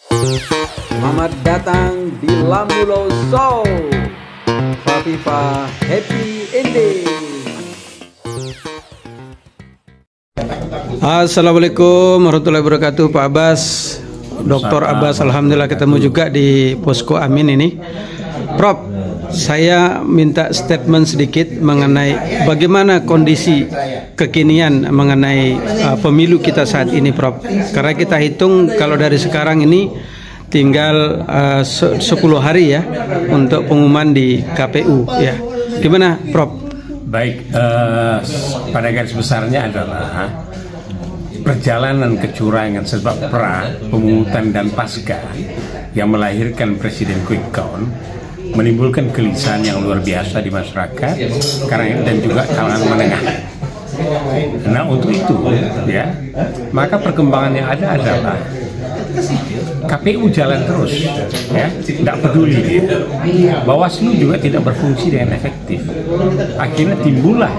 Selamat datang di Lambulo Show. Fafifa Happy Ending. Assalamualaikum warahmatullahi wabarakatuh, Pak Abbas, Dr. Abbas. Alhamdulillah ketemu juga di Posko Amin ini. Prof, saya minta statement sedikit mengenai bagaimana kondisi kekinian mengenai pemilu kita saat ini, Prof. Karena kita hitung kalau dari sekarang ini tinggal 10 hari ya untuk pengumuman di KPU ya. Gimana, Prof? Baik, pada garis besarnya adalah perjalanan kecurangan sebab pemungutan dan pasca yang melahirkan Presiden Quick Count menimbulkan kegelisahan yang luar biasa di masyarakat karena dan juga kalangan menengah. Nah, untuk itu ya, maka perkembangan yang ada adalah KPU jalan terus, ya, tidak peduli dia. Bawaslu juga tidak berfungsi dengan efektif. Akhirnya timbullah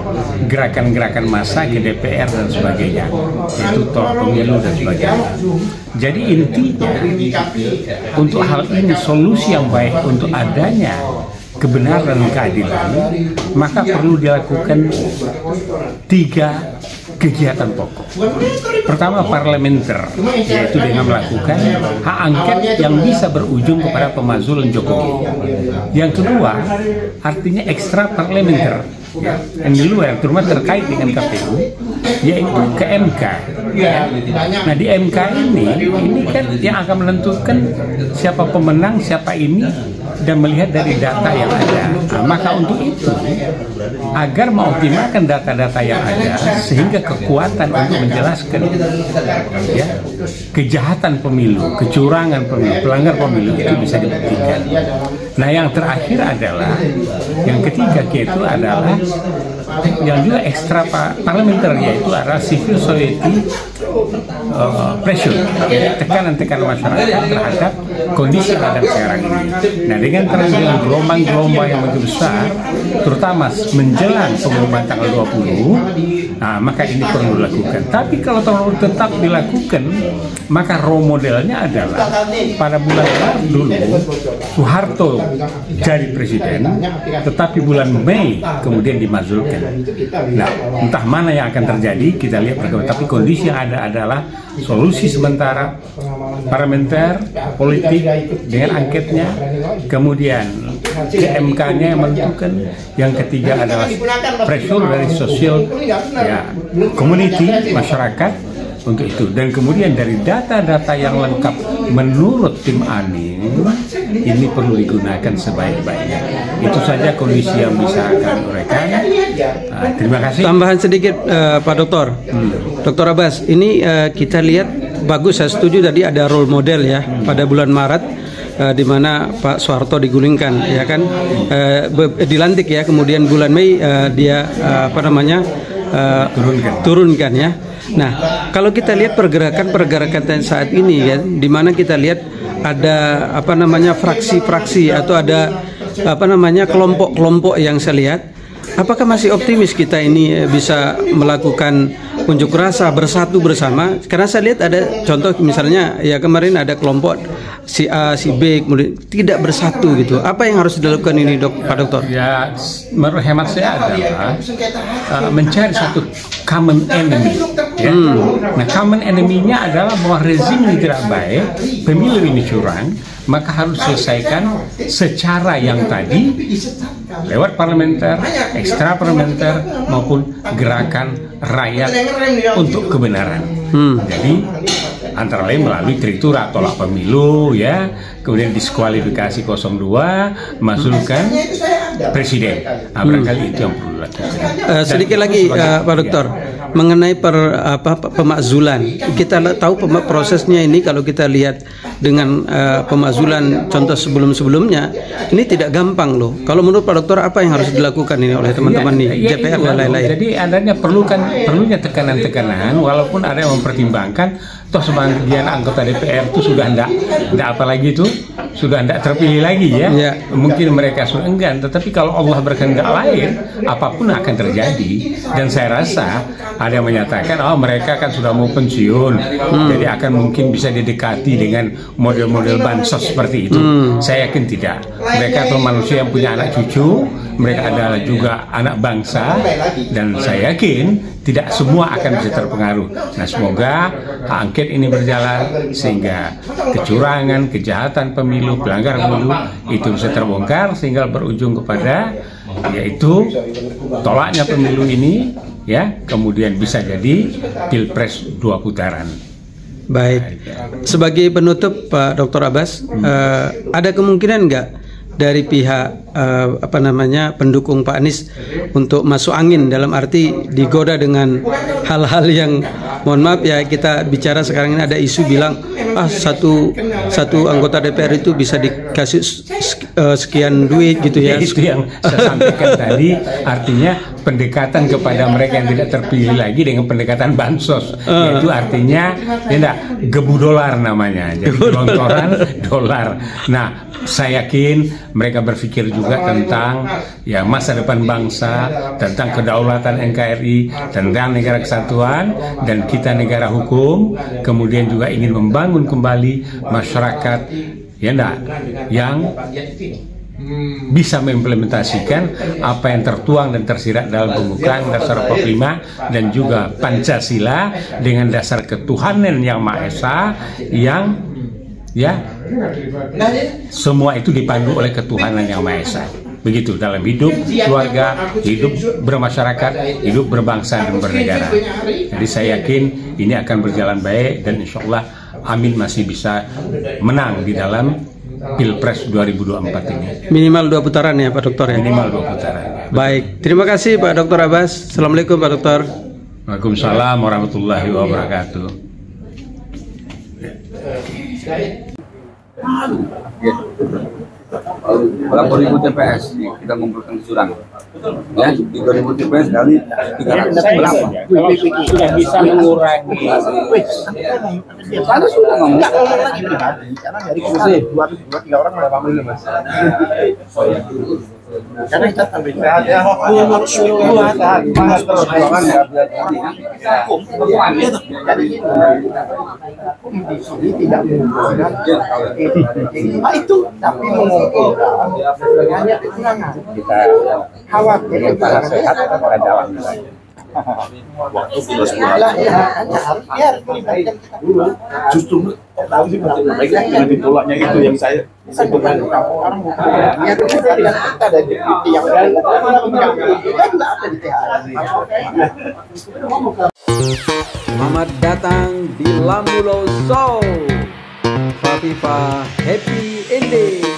gerakan-gerakan massa ke DPR dan sebagainya, yaitu tolak pemilu dan sebagainya. Jadi intinya untuk hal ini solusi yang baik untuk adanya kebenaran dan keadilan, maka perlu dilakukan 3 kegiatan pokok. Pertama, parlementer, yaitu dengan melakukan hak angket yang bisa berujung kepada pemakzulan Jokowi. Yang kedua, artinya ekstra parlementer, ya, yang di luar, terutama terkait dengan KPU, yaitu ke MK. Ya. Nah, di MK ini kan yang akan menentukan siapa pemenang, siapa ini, dan melihat dari data yang ada. Nah, maka untuk itu, agar mengoptimalkan data-data yang ada, sehingga kekuatan untuk menjelaskan ya, kejahatan pemilu, kecurangan pemilu, pelanggar pemilu itu bisa dibuktikan. Nah, yang terakhir adalah, yang ketiga yaitu adalah yang juga ekstra parlementer, yaitu adalah civil society pressure, tekanan-tekanan masyarakat terhadap kondisi yang ada sekarang ini. Nah, dengan terjadinya gelombang-gelombang yang begitu besar, terutama menjelang pengumuman tanggal 20, nah, maka ini perlu dilakukan. Tapi kalau tetap dilakukan, maka role modelnya adalah pada bulan Maret dulu Soeharto jadi presiden, tetapi bulan Mei kemudian dimazulkan. Nah, entah mana yang akan terjadi, kita lihat perkembangan. Tapi kondisi yang ada adalah solusi sementara parlementer, politik dengan angketnya, kemudian ke MK-nya yang menentukan, yang ketiga adalah pressure dari sosial ya, community, masyarakat untuk itu. Dan kemudian dari data-data yang lengkap menurut tim Amin, ini perlu digunakan sebaik-baiknya. Itu saja kondisi yang bisa kami uraikan. Terima kasih. Tambahan sedikit, Pak Dokter. Dokter Abbas, ini kita lihat bagus, saya setuju tadi ada role model ya pada bulan Maret, di mana Pak Soeharto digulingkan, ya kan, dilantik ya, kemudian bulan Mei dia turunkan ya. Nah, kalau kita lihat pergerakan saat ini ya, di mana kita lihat ada fraksi-fraksi atau ada kelompok-kelompok yang saya lihat. Apakah masih optimis kita ini bisa melakukan unjuk rasa bersatu bersama? Karena saya lihat ada contoh misalnya ya kemarin ada kelompok si A, si B kemudian tidak bersatu gitu. Apa yang harus dilakukan ini, Pak Dokter? Ya, menurut hemat saya adalah mencari satu common enemy. Ya. Nah, common enemy-nya adalah bahwa rezim ini tidak baik, pemilu ini curang, maka harus selesaikan secara yang tadi lewat parlementer, ekstra parlementer maupun gerakan rakyat untuk kebenaran. Jadi antara lain melalui tritura tolak pemilu ya, kemudian diskualifikasi 02, masukkan presiden. Nah, barangkali itu yang perlu dilakukan. Sedikit lagi Pak Dokter, mengenai pemakzulan. Kita tahu prosesnya ini kalau kita lihat dengan pemakzulan contoh sebelum-sebelumnya ini tidak gampang loh. Kalau menurut Pak Dokter apa yang harus dilakukan ini oleh teman-teman di DPR dan lain-lain? Jadi adanya perlunya tekanan-tekanan, walaupun ada yang mempertimbangkan toh sebagian anggota DPR itu sudah enggak apa lagi itu sudah tidak terpilih lagi ya. Mungkin mereka sudah enggan, tetapi kalau Allah berkehendak lain, apapun akan terjadi. Dan saya rasa ada yang menyatakan, oh mereka kan sudah mau pensiun, jadi akan mungkin bisa didekati dengan model-model bansos seperti itu. Saya yakin tidak. Mereka adalah manusia yang punya anak cucu, mereka adalah juga anak bangsa, dan saya yakin tidak semua akan bisa terpengaruh. Nah, semoga hak angket ini berjalan sehingga kecurangan, kejahatan pemilu, pelanggaran pemilu itu bisa terbongkar sehingga berujung kepada yaitu tolaknya pemilu ini, ya, kemudian bisa jadi pilpres 2 putaran. Baik, sebagai penutup Pak Dr. Abbas, ada kemungkinan nggak dari pihak pendukung Pak Anies untuk masuk angin, dalam arti digoda dengan hal-hal yang, mohon maaf ya, kita bicara sekarang ini ada isu bilang satu anggota DPR itu bisa dikasih sekian duit gitu ya. Itu yang saya sampaikan tadi, artinya pendekatan kepada mereka yang tidak terpilih lagi dengan pendekatan bansos, yaitu artinya tidak gebu dolar namanya, jadi gelontoran dolar. Nah, saya yakin mereka berpikir juga tentang ya masa depan bangsa, tentang kedaulatan NKRI, tentang negara kesatuan, dan kita negara hukum, kemudian juga ingin membangun kembali masyarakat yang bisa mengimplementasikan apa yang tertuang dan tersirat dalam pembukaan dasar 45 dan juga Pancasila dengan dasar ketuhanan yang Maha Esa, yang semua itu dipandu oleh ketuhanan yang Maha Esa. Begitu dalam hidup keluarga, hidup bermasyarakat, hidup berbangsa dan bernegara. Jadi saya yakin ini akan berjalan baik, dan insya Allah Amin masih bisa menang di dalam Pilpres 2024 ini. Minimal 2 putaran ya Pak Dokter ya? Minimal 2 putaran. Baik, terima kasih Pak Dr. Abbas. Assalamualaikum Pak Dokter. Waalaikumsalam warahmatullahi wabarakatuh. Kalau 2000 TPS kita ngumpulkan kecurangan, ya di 2000 TPS kali 300 berapa? Sudah bisa mengurangi. Kalau sudah ngomong lagi pribadi, karena dari kursi 2-3 orang berapa menit mas? Karena kita tampil harus suruh bahas terus jangan hukum jadi hukum di sini tidak menggunakan itu, tapi mengumpulkan hanya kecurangan. Kita khawatir para sehat para jalan. waktu sudah sebulan ya harus melibatkan kita dulu. Justru tahu sih mereka dengan ditolaknya itu yang saya bukan orang ya kita dengan kita dari yang lain kan nggak ada di THR. Selamat datang di Lambulo Show. Fafifa Happy Ending.